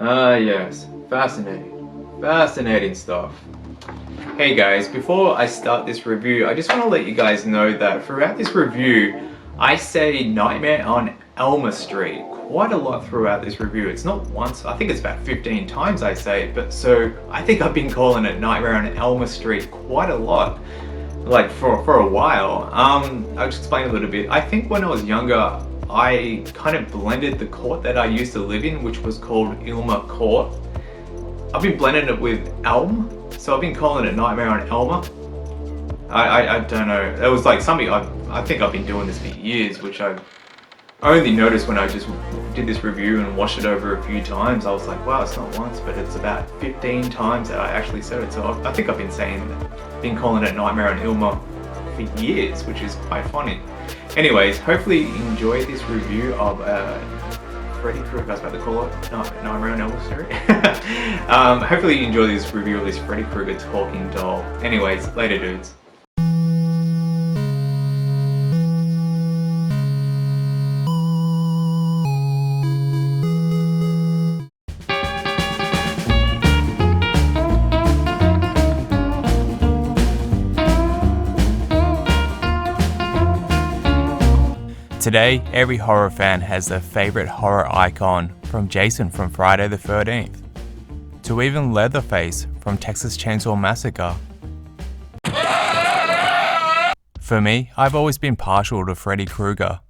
Yes, fascinating. Fascinating stuff. Hey guys, before I start this review, I just want to let you guys know that throughout this review, I say Nightmare on Elm Street quite a lot throughout this review. It's not once, I think it's about 15 times I say it, but so I think I've been calling it Nightmare on Elm Street quite a lot, like for a while. I'll just explain a little bit. I think when I was younger, I kind of blended the court that I used to live in, which was called Ilma Court. I've been blending it with Elm, so I've been calling it Nightmare on Elma. I don't know, it was like something, I think I've been doing this for years, which I only noticed when I just did this review and watched it over a few times. I was like, wow, it's not once, but it's about 15 times that I actually said it. So I think I've been calling it Nightmare on Elma for years, which is quite funny. Anyways, hopefully you enjoy this review of Freddy Krueger, I was about to call it, Nightmare on Elm Street. Hopefully you enjoy this review of this Freddy Krueger talking doll. Anyways, later dudes. Today, every horror fan has their favourite horror icon, from Jason from Friday the 13th, to even Leatherface from Texas Chainsaw Massacre. For me, I've always been partial to Freddy Krueger.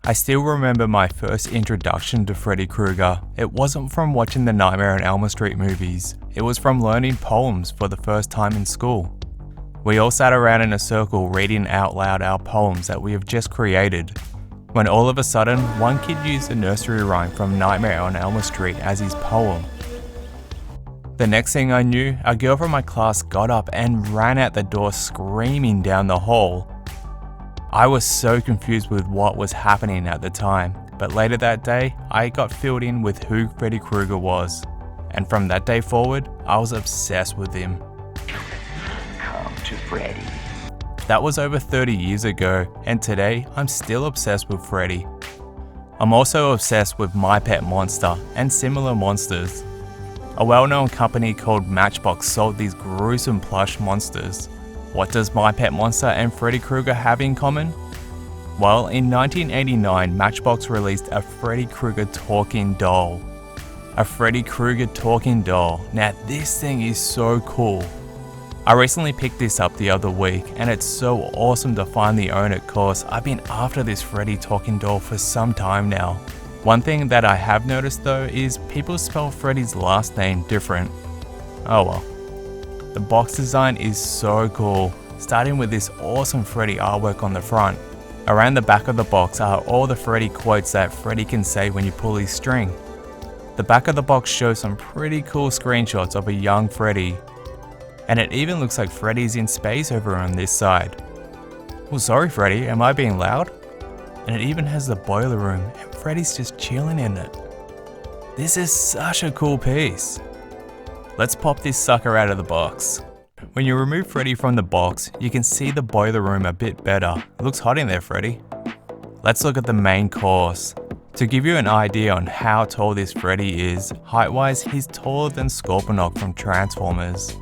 I still remember my first introduction to Freddy Krueger. It wasn't from watching the Nightmare on Elm Street movies, it was from learning poems for the first time in school. We all sat around in a circle reading out loud our poems that we have just created, when all of a sudden, one kid used a nursery rhyme from Nightmare on Elm Street as his poem. The next thing I knew, a girl from my class got up and ran out the door screaming down the hall. I was so confused with what was happening at the time, but later that day, I got filled in with who Freddy Krueger was. And from that day forward, I was obsessed with him. Come to Freddy. That was over 30 years ago, and today I'm still obsessed with Freddy. I'm also obsessed with My Pet Monster and similar monsters. A well-known company called Matchbox sold these gruesome plush monsters. What does My Pet Monster and Freddy Krueger have in common? Well, in 1989, Matchbox released a Freddy Krueger talking doll. A Freddy Krueger talking doll. Now this thing is so cool. I recently picked this up the other week, and it's so awesome to finally own it cause I've been after this Freddy talking doll for some time now. One thing that I have noticed though is people spell Freddy's last name different. Oh well. The box design is so cool, starting with this awesome Freddy artwork on the front. Around the back of the box are all the Freddy quotes that Freddy can say when you pull his string. The back of the box shows some pretty cool screenshots of a young Freddy. And it even looks like Freddy's in space over on this side. Well, sorry Freddy, am I being loud? And it even has the boiler room and Freddy's just chilling in it. This is such a cool piece. Let's pop this sucker out of the box. When you remove Freddy from the box, you can see the boiler room a bit better. It looks hot in there, Freddy. Let's look at the main course. To give you an idea on how tall this Freddy is, height-wise he's taller than Scorponok from Transformers.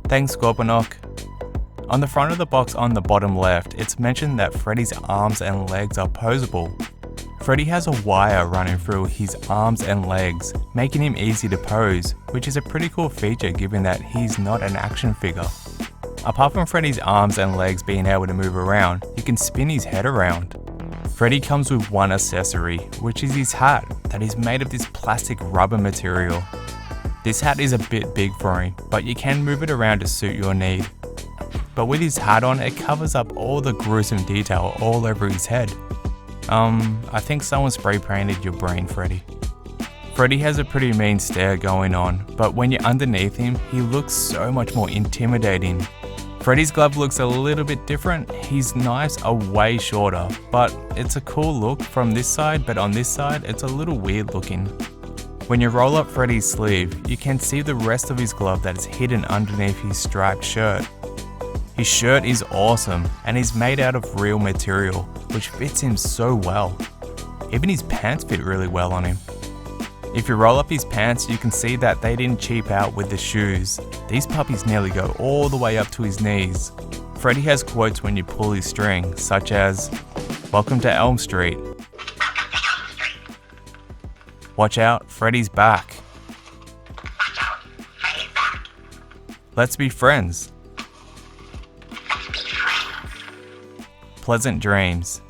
Thanks Scorponok. On the front of the box on the bottom left, it's mentioned that Freddy's arms and legs are posable. Freddy has a wire running through his arms and legs, making him easy to pose, which is a pretty cool feature given that he's not an action figure. Apart from Freddy's arms and legs being able to move around, he can spin his head around. Freddy comes with one accessory, which is his hat that is made of this plastic rubber material. This hat is a bit big for him, but you can move it around to suit your need. But with his hat on, it covers up all the gruesome detail all over his head. I think someone spray painted your brain, Freddy. Freddy has a pretty mean stare going on, but when you're underneath him, he looks so much more intimidating. Freddy's glove looks a little bit different, his knives are way shorter, but it's a cool look from this side, but on this side, it's a little weird looking. When you roll up Freddy's sleeve, you can see the rest of his glove that is hidden underneath his striped shirt. His shirt is awesome and is made out of real material, which fits him so well. Even his pants fit really well on him. If you roll up his pants, you can see that they didn't cheap out with the shoes. These puppies nearly go all the way up to his knees. Freddy has quotes when you pull his string, such as, "Welcome to Elm Street." "Watch out, Freddy's back." "Let's be friends." "Pleasant dreams."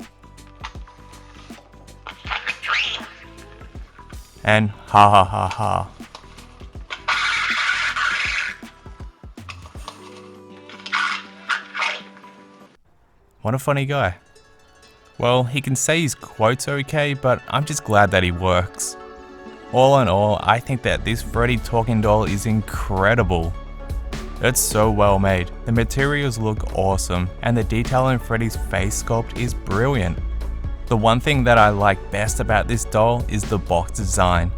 And "ha ha ha ha." What a funny guy. Well, he can say his quotes okay, but I'm just glad that he works. All in all, I think that this Freddy talking doll is incredible. It's so well made, the materials look awesome, and the detail in Freddy's face sculpt is brilliant. The one thing that I like best about this doll is the box design.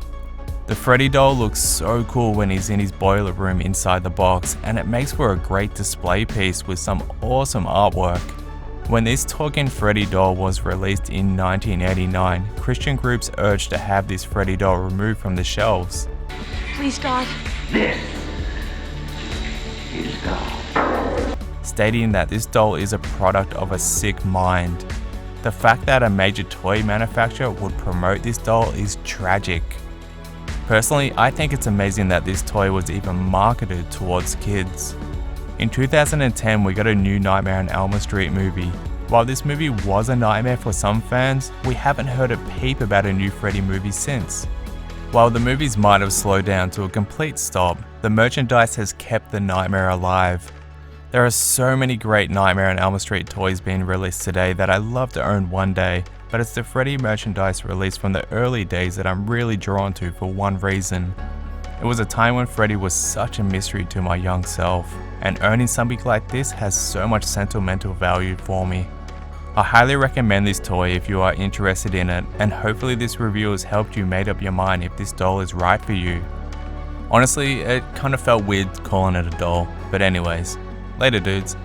The Freddy doll looks so cool when he's in his boiler room inside the box, and it makes for a great display piece with some awesome artwork. When this talking Freddy doll was released in 1989, Christian groups urged to have this Freddy doll removed from the shelves. Please, God. This is God. Stating that this doll is a product of a sick mind. The fact that a major toy manufacturer would promote this doll is tragic. Personally, I think it's amazing that this toy was even marketed towards kids. In 2010, we got a new Nightmare on Elm Street movie. While this movie was a nightmare for some fans, we haven't heard a peep about a new Freddy movie since. While the movies might have slowed down to a complete stop, the merchandise has kept the nightmare alive. There are so many great Nightmare on Elm Street toys being released today that I'd love to own one day, but it's the Freddy merchandise released from the early days that I'm really drawn to for one reason. It was a time when Freddy was such a mystery to my young self, and owning something like this has so much sentimental value for me. I highly recommend this toy if you are interested in it, and hopefully this review has helped you make up your mind if this doll is right for you. Honestly, it kind of felt weird calling it a doll, but anyways, later dudes.